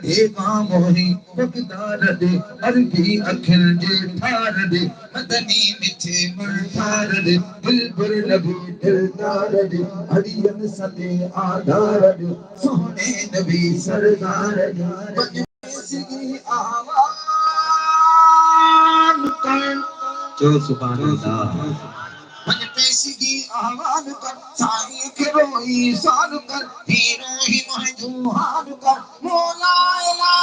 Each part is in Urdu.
امام ہوئی مقدار دے عربی اکھل جے ٹھار دے مدنی مٹھے مرٹھار دے دل پر نبی دلدار دے ہرین سدے آدھار دے سونے نبی سردار دے مجلسی آوان کر جو سبحان اللہ من پیشگی آوان کر سائی کے روئی سان کر ہیرو ہی محجوحان کر مولا الہ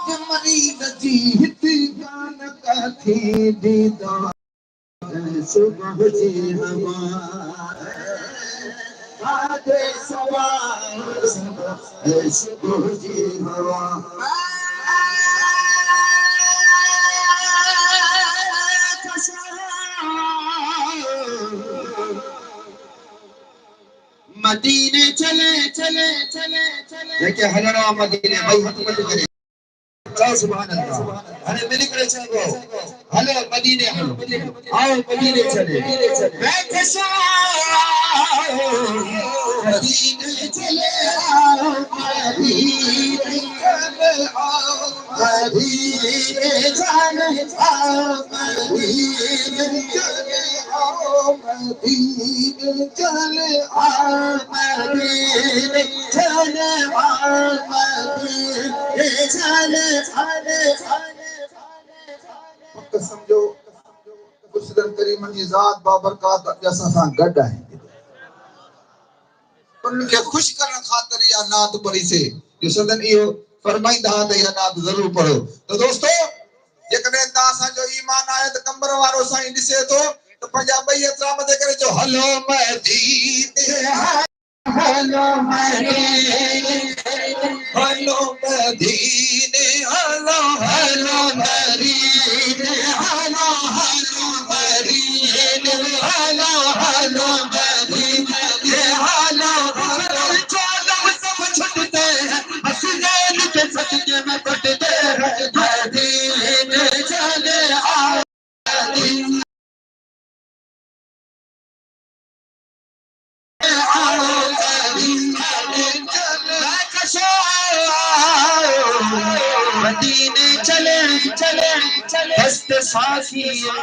جمری گجی ہتی جان کا تھی دیدار صبح جی ہوا آج سوار صبح جی ہوا مدینے چلے چلے چلے چلے دیکھیں حلرہ مدینے بھائی حکمت کرے چاہ سبحان اللہ ہمیں ملی کرے چاہو ہلو مدینے ہلو آؤ مدینے چلے میں کشا مدینے چلے آؤ مدینے چلے آؤ مدینے چلے آؤ مدینے چلے آؤ مدینے چلے آؤ مدینے چلے آؤ مدینے چلے وقت سمجھو مسلم کریم کی ذات بابرکات جیسا سا گڈ ہے ان کے خوش کرنا خاطر یا نات پڑھی سے جو صدن ایو فرمائندہ ہے یا نات ضرور پڑھو تو دوستو جکنے تاسا جو ایمان آئے تو کمبر وارو سائیں ڈسے تو پنجابی احترام دے کرے جو ہلو مدینے ہلو مدینے ہلو مدینے ہلو ہلو مدینے ہلو ہلو مدینے ہلو ہلو مدینے ہلو چالم سب چھٹتے ہیں حسنین کے صدقے میں کٹتے ہیں مدینے چلے آؤ مدینے مدینے چلے چلے چلے دست سازی